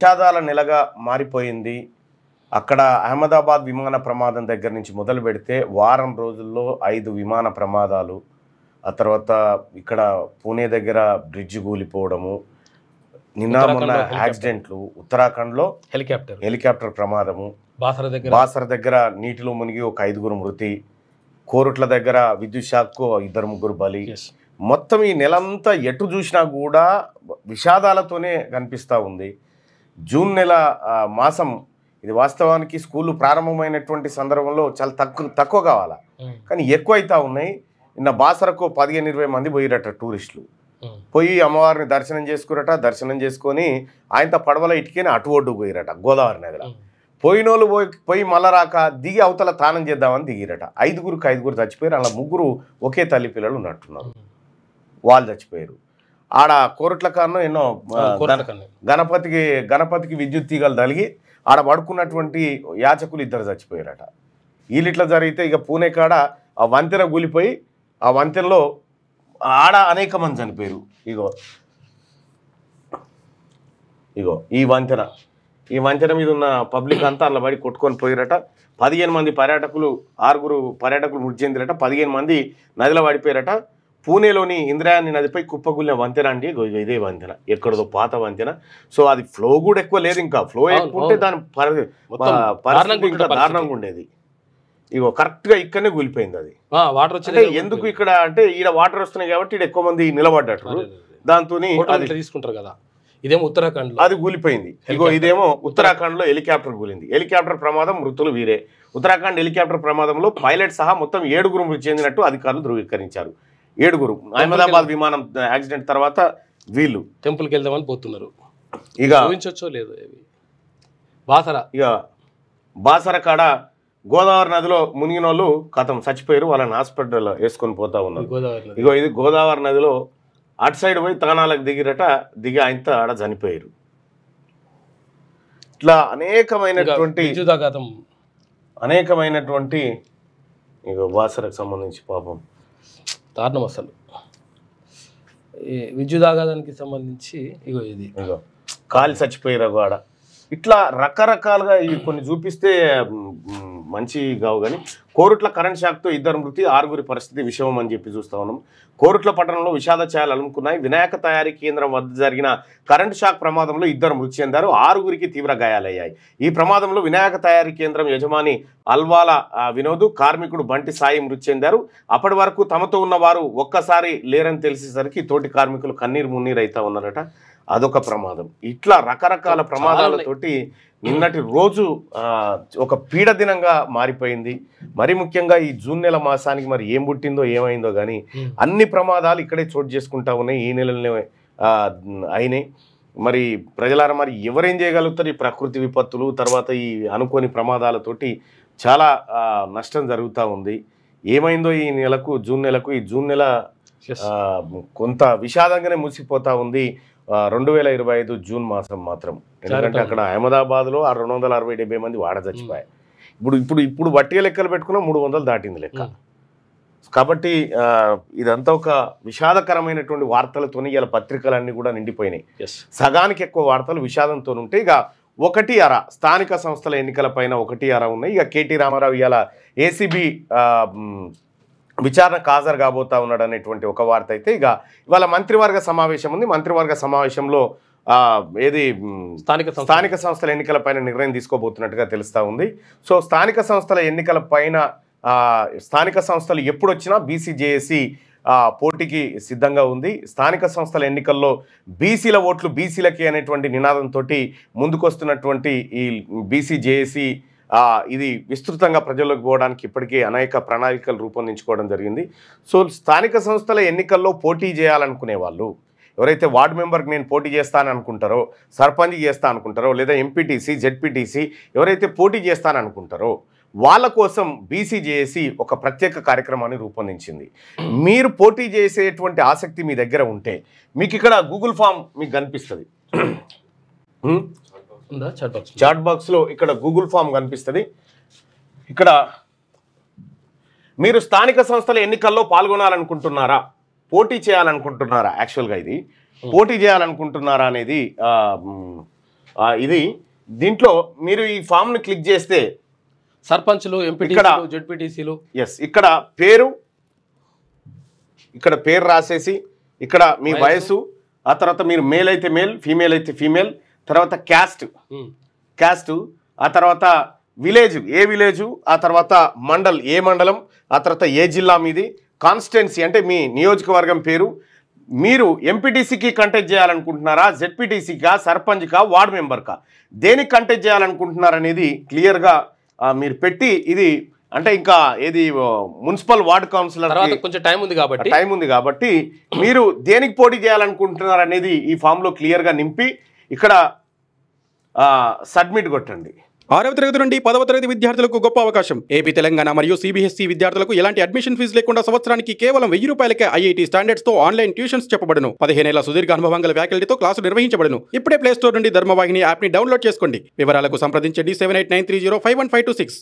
విషాదాల నెలగా మారిపోయింది. అక్కడ అహ్మదాబాద్ విమాన ప్రమాదం దగ్గర నుంచి మొదలు పెడితే వారం రోజుల్లో 5 విమాన ప్రమాదాలు, ఆ తర్వాత ఇక్కడ పూణే దగ్గర బ్రిడ్జ్ కూలిపోవడము, నిన్న మొన్న యాక్సిడెంట్లు, ఉత్తరాఖండ్లో హెలికాప్టర్ ప్రమాదము, బాసర దగ్గర నీటిలో మునిగి ఒక 5గురు మృతి, కోరుట్ల దగ్గర విద్యుత్ షాక్కు 2-3 బలి. మొత్తం ఈ నెలంతా ఎటు చూసినా కూడా విషాదాలతోనే కనిపిస్తూ ఉంది. జూన్ నెల మాసం ఇది వాస్తవానికి స్కూళ్ళు ప్రారంభమైనటువంటి సందర్భంలో చాలా తక్కువ కావాలా, కానీ ఎక్కువ అవుతా ఉన్నాయి. నిన్న బాసరకు 15-20 మంది పోయిరట టూరిస్టులు. పోయి అమ్మవారిని దర్శనం చేసుకురట. దర్శనం చేసుకొని ఆయనతో పడవల ఇటుకని అటు ఒడ్డు పోయిరట గోదావరి నదిలో. పోయినోళ్ళు పోయి మళ్ళా రాక దిగి అవతల తానం చేద్దామని దిగిరట. 5గురు చచ్చిపోయారు. అలా 3 ఒకే తల్లి పిల్లలు ఉన్నట్టున్నారు, వాళ్ళు చచ్చిపోయారు. ఆడ కోరట్ల కారణం ఎన్నో గణపతికి విద్యుత్ తీగలు తగిలి ఆడ పడుకున్నటువంటి యాచకులు 2 చచ్చిపోయారట. వీళ్ళిట్లా జరిగితే ఇక పూణే కాడ ఆ వంతెన కూలిపోయి ఆ వంతెనలో ఆడ అనేక మంది చనిపోయారు. ఇగో ఈ వంతెన మీద ఉన్న పబ్లిక్ అంతా అలా పడి కొట్టుకొని పోయారట. 15 మంది పర్యాటకులు 6 పర్యాటకులు మృతి చెందిరట. 15 మంది నదిలో పడిపోయారట. పూణేలోని ఇంద్రాయణి నదిపై కుప్పగుల్లిన వంతెన అండి. ఇదే వంతెన, ఎక్కడదో పాత వంతెన. సో అది ఫ్లో కూడా ఎక్కువ లేదు, ఇంకా ఫ్లో ఎక్కువ ఉంటే దాని పరిస్థితి ఇంకా దారుణంగా ఉండేది. ఇగో కరెక్ట్గా ఇక్కడనే కూలిపోయింది అది. వాటర్ వచ్చి ఎందుకు ఇక్కడ అంటే ఈడ వాటర్ వస్తున్నాయి కాబట్టి ఇక్కడ ఎక్కువ మంది నిలబడ్డట్టు, దాంతో తీసుకుంటారు కదా. ఇదేమో ఉత్తరాఖండ్ అది కూలిపోయింది. ఇగో ఇదేమో ఉత్తరాఖండ్లో హెలికాప్టర్ కూలింది. హెలికాప్టర్ ప్రమాదం, మృతులు వీరే. ఉత్తరాఖండ్ హెలికాప్టర్ ప్రమాదంలో పైలట్ సహా మొత్తం 7 మృతి చెందినట్టు అధికారులు ధృవీకరించారు. 7 అహ్మదాబాద్ విమానం యాక్సిడెంట్ తర్వాత వీళ్ళు టెంపుల్కి వెళ్దామని పోతున్నారు. ఇక ఊహించొచ్చో లేదు. బాసర కాడ గోదావరి నదిలో మునిగిన వాళ్ళు కథం చచ్చిపోయారు. వాళ్ళని హాస్పిటల్ వేసుకొని పోతా ఉన్నారు. ఇగో ఇది గోదావరి నదిలో అటు సైడ్ పోయి తానాలకు దిగిరట. దిగి ఆయనతో ఆడ చనిపోయారు. ఇట్లా అనేకమైనటువంటి ఇగో బాసరకు సంబంధించి పాపం దారుణం అసలు. విద్యుదాఘాతానికి సంబంధించి ఇగో కాలి చచ్చిపోయారు ఆడ. ఇట్లా రకరకాలుగా ఇవి కొన్ని చూపిస్తే మంచి కావు. కానీ కోరుట్ల కరెంట్ షాక్తో 2 మృతి, 6 పరిస్థితి విషమం అని చెప్పి చూస్తూ ఉన్నాం. కోరుట్ల పట్టణంలో విషాద ఛాయలు అలుముకున్నాయి. వినాయక తయారీ కేంద్రం వద్ద జరిగిన కరెంట్ షాక్ ప్రమాదంలో 2 మృతి చెందారు, 6 తీవ్ర గాయాలయ్యాయి. ఈ ప్రమాదంలో వినాయక తయారీ కేంద్రం యజమాని అల్వాల వినోద్, కార్మికుడు బంటి సాయి మృతి చెందారు. అప్పటి వరకు తమతో ఉన్న వారు ఒక్కసారి లేరని తెలిసేసరికి తోటి కార్మికులు కన్నీరు మున్నీరు అవుతా ఉన్నారట. అదొక ప్రమాదం. ఇట్లా రకరకాల ప్రమాదాలతోటి నిన్నటి రోజు ఒక పీడ దినంగా మారిపోయింది. మరి ముఖ్యంగా ఈ జూన్ నెల మాసానికి మరి ఏం పుట్టిందో ఏమైందో కానీ అన్ని ప్రమాదాలు ఇక్కడే చోటు చేసుకుంటా ఉన్నాయి. ఈ నెలలోనే అయినాయి. మరి ప్రజలారా మరి ఎవరేం చేయగలుగుతారు? ఈ ప్రకృతి విపత్తులు తర్వాత ఈ అనుకోని ప్రమాదాలతోటి చాలా నష్టం జరుగుతూ ఉంది. ఏమైందో ఈ నెలకు, జూన్ నెలకు, ఈ జూన్ నెల కొంత విషాదంగానే ముసిపోతా ఉంది. 2025 జూన్ మాసం మాత్రం. ఎందుకంటే అక్కడ అహ్మదాబాద్లో 260-70 మంది వాడ చచ్చిపోయాయి. ఇప్పుడు వట్టిగా లెక్కలు పెట్టుకున్నా 300 దాటింది లెక్క. కాబట్టి ఇదంతా ఒక విషాదకరమైనటువంటి వార్తలతోని ఇలా పత్రికలన్నీ కూడా నిండిపోయినాయి. సగానికి ఎక్కువ వార్తలు విషాదంతో ఉంటే ఇక 1/6 స్థానిక సంస్థల ఎన్నికల పైన 1/6 ఉన్నాయి. ఇక కేటీ రామారావు ఇవాళ ఏసీబీ విచారణ హాజరు కాబోతా ఉన్నాడు అనేటువంటి ఒక వార్త అయితే ఇక ఇవాళ మంత్రివర్గ సమావేశం ఉంది. మంత్రివర్గ సమావేశంలో స్థానిక సంస్థల ఎన్నికల పైన నిర్ణయం తీసుకోబోతున్నట్టుగా తెలుస్తూ ఉంది. సో స్థానిక సంస్థల ఎన్నికల పైన స్థానిక సంస్థలు ఎప్పుడు వచ్చినా బీసీజేఏసీ పోటీకి సిద్ధంగా ఉంది. స్థానిక సంస్థల ఎన్నికల్లో బీసీల ఓట్లు బీసీలకి అనేటువంటి నినాదంతో ముందుకొస్తున్నటువంటి ఈ బీసీజేఏసీ ఇది విస్తృతంగా ప్రజల్లోకి పోవడానికి ఇప్పటికే అనేక ప్రణాళికలు రూపొందించుకోవడం జరిగింది. సో స్థానిక సంస్థల ఎన్నికల్లో పోటీ చేయాలనుకునే వాళ్ళు ఎవరైతే వార్డు మెంబర్కి నేను పోటీ చేస్తాననుకుంటారో, సర్పంచ్ చేస్తా అనుకుంటారో, లేదా ఎంపీటీసీ, జెడ్పీటీసీ ఎవరైతే పోటీ చేస్తాననుకుంటారో వాళ్ళ కోసం బీసీజేఏసీ ఒక ప్రత్యేక కార్యక్రమాన్ని రూపొందించింది. మీరు పోటీ చేసేటువంటి ఆసక్తి మీ దగ్గర ఉంటే మీకు ఇక్కడ గూగుల్ ఫామ్ మీకు కనిపిస్తుంది. చాట్ బాక్స్లో ఇక్కడ గూగుల్ ఫామ్ కనిపిస్తుంది. ఇక్కడ మీరు స్థానిక సంస్థల ఎన్నికల్లో పాల్గొనాలనుకుంటున్నారా, పోటీ చేయాలనుకుంటున్నారా, యాక్చువల్గా ఇది పోటీ చేయాలనుకుంటున్నారా అనేది ఇది దీంట్లో మీరు ఈ ఫామ్ని క్లిక్ చేస్తే సర్పంచ్లు, ఎంపీటీసీలు, జెడ్పీటీసీలు, ఎస్ ఇక్కడ పేరు రాసేసి ఇక్కడ మీ వయసు, ఆ తర్వాత మీరు మేల్ అయితే మేల్, ఫీమేల్ అయితే ఫీమేల్, తర్వాత క్యాస్ట్, ఆ తర్వాత విలేజ్ ఏ విలేజు, ఆ తర్వాత మండల్ ఏ మండలం, ఆ తర్వాత ఏ జిల్లా మీది, కాన్స్టిట్యున్సీ అంటే మీ నియోజకవర్గం పేరు, మీరు ఎంపీటీసీకి కంటెస్ట్ చేయాలనుకుంటున్నారా, జెడ్పీటీసీకా, సర్పంచ్కా, వార్డ్ మెంబర్కా, దేనికి కంటెస్ట్ చేయాలనుకుంటున్నారనేది క్లియర్గా మీరు పెట్టి, ఇది అంటే ఇంకా ఏది మున్సిపల్ వార్డ్ కౌన్సిలర్ కొంచెం టైం ఉంది కాబట్టి మీరు దేనికి పోటీ చేయాలనుకుంటున్నారు అనేది ఈ ఫామ్లో క్లియర్గా నింపి ఇక్కడ సబ్మిట్ కొట్టండి. 6వ తరగతి నుండి 10వ తరగతి విద్యార్థులకు గొప్ప అవకాశం. ఏపీ, తెలంగాణ మరియు సిబిఎస్ఈ విద్యార్థులకు ఎలాంటి అడ్మిషన్ ఫీజు లేకుండా సంవత్సరానికి కేవలం 1000 రూపాయలకే ఐఐటీ స్టాండర్డ్స్ తో ఆన్లైన్ ట్యూషన్స్ చెప్పబడును. 15 ఏళ్ల సుదీర్ఘ అనుభవం గల ఫ్యాకల్టీతో క్లాసులు నిర్వహించబడును. ఇప్పుడే ప్లే స్టోర్ నుండి ధర్మవాహిని యాప్ ని డౌన్లోడ్ చేసుకోండి. వివరాలకు సంప్రదించండి 7893051526.